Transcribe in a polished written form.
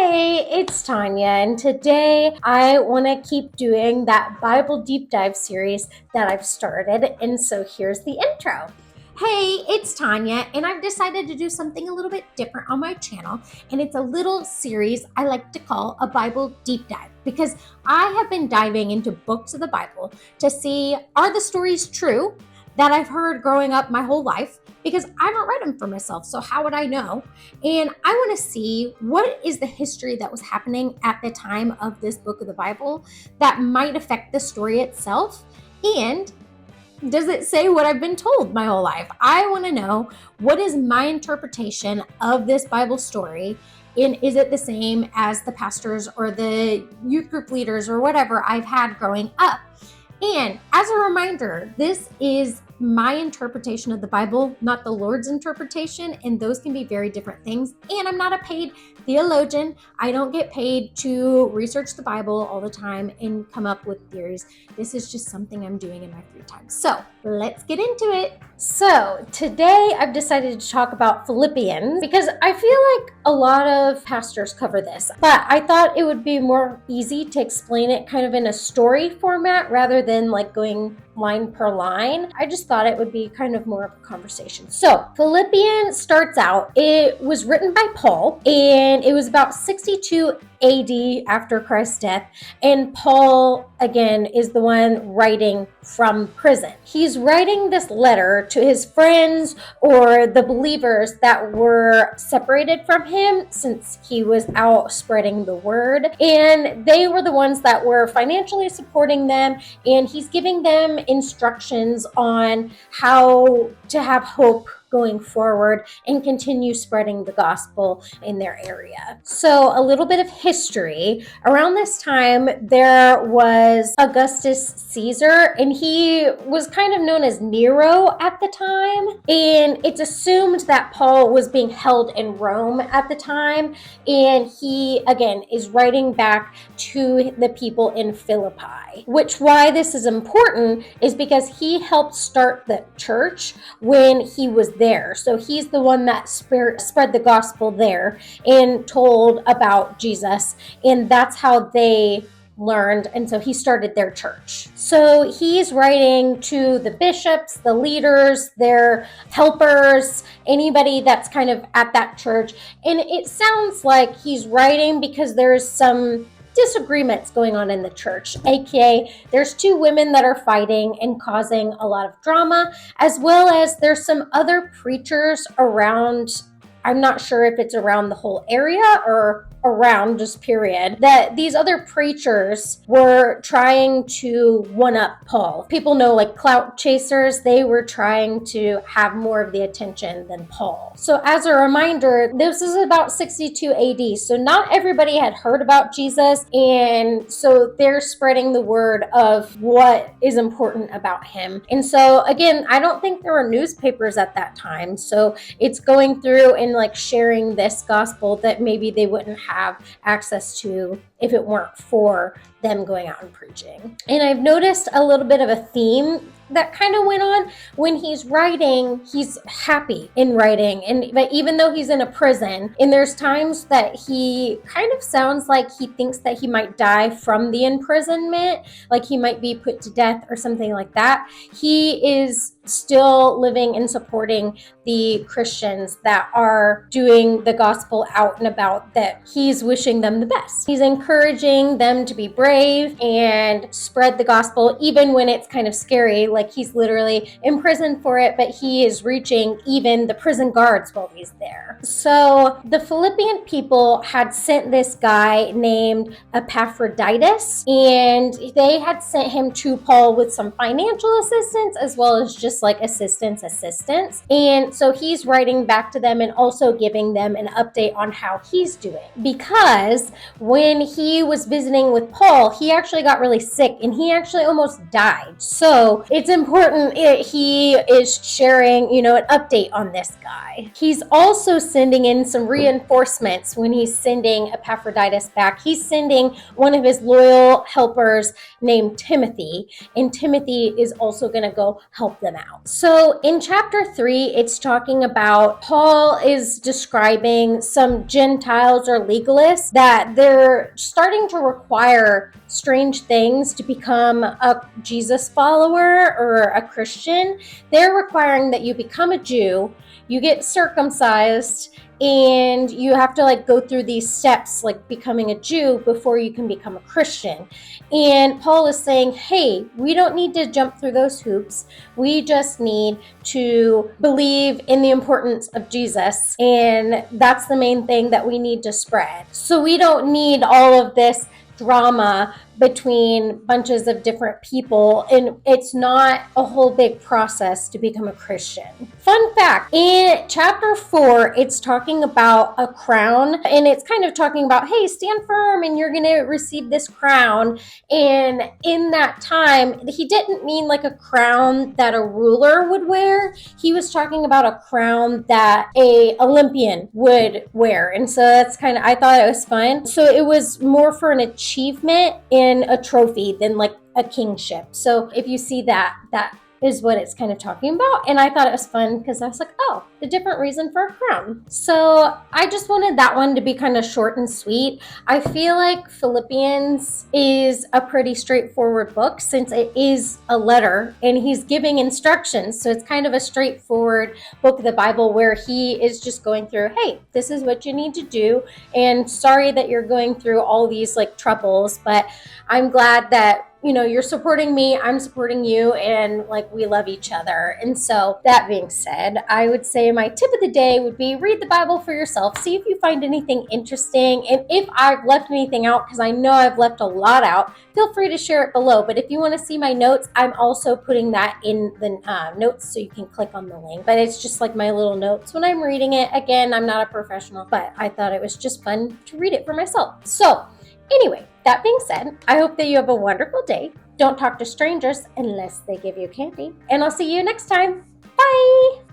Hey, it's Tonya, and today I want to keep doing that Bible deep dive series that I've started, and so here's the intro. Hey, it's Tonya, and I've decided to do something a little bit different on my channel, and it's a little series I like to call a Bible deep dive, because I have been diving into books of the Bible to see, are the stories true that I've heard growing up my whole life? Because I haven't read them for myself, so how would I know? And I want to see what is the history that was happening at the time of this book of the Bible that might affect the story itself. And does it say what I've been told my whole life? I want to know, what is my interpretation of this Bible story? And is it the same as the pastors or the youth group leaders or whatever I've had growing up? And as a reminder, this is my interpretation of the Bible, not the Lord's interpretation, and those can be very different things. And I'm not a paid theologian. I don't get paid to research the Bible all the time and come up with theories. This is just something I'm doing in my free time. So let's get into it. So today I've decided to talk about Philippians because I feel like a lot of pastors cover this, but I thought it would be more easy to explain it kind of in a story format rather than like going line per line. I just thought it would be kind of more of a conversation. So Philippians starts out, it was written by Paul, and it was about 62 AD after Christ's death. And Paul, again, is the one writing from prison. He's writing this letter to his friends or the believers that were separated from him since he was out spreading the word. And they were the ones that were financially supporting them. And he's giving them instructions on how to have hope going forward and continue spreading the gospel in their area. So a little bit of history. Around this time, there was Augustus Caesar, and he was kind of known as Nero at the time. And it's assumed that Paul was being held in Rome at the time. And he, again, is writing back to the people in Philippi, which why this is important is because he helped start the church when he was there. So he's the one that spread the gospel there and told about Jesus. And that's how they learned. And so he started their church. So he's writing to the bishops, the leaders, their helpers, anybody that's kind of at that church. And it sounds like he's writing because there's some disagreements going on in the church, aka there's two women that are fighting and causing a lot of drama, as well as there's some other preachers around. I'm not sure if it's around the whole area or around just period, that these other preachers were trying to one-up Paul. People know, like clout chasers, they were trying to have more of the attention than Paul. So as a reminder, this is about 62 AD, so not everybody had heard about Jesus, and so they're spreading the word of what is important about him. And so again, I don't think there were newspapers at that time, so it's going through and like sharing this gospel that maybe they wouldn't have access to if it weren't for them going out and preaching. And I've noticed a little bit of a theme that kind of went on when he's writing. He's happy in writing, but even though he's in a prison, and there's times that he kind of sounds like he thinks that he might die from the imprisonment, like he might be put to death or something like that, he is still living and supporting the Christians that are doing the gospel out and about, that he's wishing them the best. He's encouraging them to be brave and spread the gospel even when it's kind of scary, like he's literally in prison for it, but he is reaching even the prison guards while he's there. So the Philippian people had sent this guy named Epaphroditus, and they had sent him to Paul with some financial assistance as well as just like assistance. And so he's writing back to them and also giving them an update on how he's doing, because when he was visiting with Paul, he actually got really sick and he actually almost died. So it's it's important. He is sharing, an update on this guy. He's also sending in some reinforcements when he's sending Epaphroditus back. He's sending one of his loyal helpers named Timothy, and Timothy is also going to go help them out. So in chapter 3, it's talking about Paul is describing some Gentiles or legalists that they're starting to require strange things to become a Jesus follower or a Christian. They're requiring that you become a Jew, you get circumcised, and you have to go through these steps like becoming a Jew before you can become a Christian. And Paul is saying, hey, we don't need to jump through those hoops. We just need to believe in the importance of Jesus. And that's the main thing that we need to spread. So we don't need all of this drama between bunches of different people, and it's not a whole big process to become a Christian. Fun fact, in chapter 4, it's talking about a crown, and it's kind of talking about, hey, stand firm and you're gonna receive this crown. And in that time, he didn't mean like a crown that a ruler would wear. He was talking about a crown that a Olympian would wear. And so that's I thought it was fun. So it was more for an achievement in a trophy than like a kingship. So if you see that is what it's kind of talking about. And I thought it was fun because I was like, oh, the different reason for a crown. So I just wanted that one to be kind of short and sweet. I feel like Philippians is a pretty straightforward book since it is a letter and he's giving instructions. So it's kind of a straightforward book of the Bible where he is just going through, hey, this is what you need to do. And sorry that you're going through all these troubles, but I'm glad that you're supporting me, I'm supporting you, and we love each other. And so that being said, I would say my tip of the day would be read the Bible for yourself. See if you find anything interesting. And if I've left anything out, because I know I've left a lot out, feel free to share it below. But if you want to see my notes, I'm also putting that in the notes so you can click on the link. But it's just my little notes when I'm reading it. Again, I'm not a professional, but I thought it was just fun to read it for myself. So anyway, that being said, I hope that you have a wonderful day. Don't talk to strangers unless they give you candy. And I'll see you next time. Bye!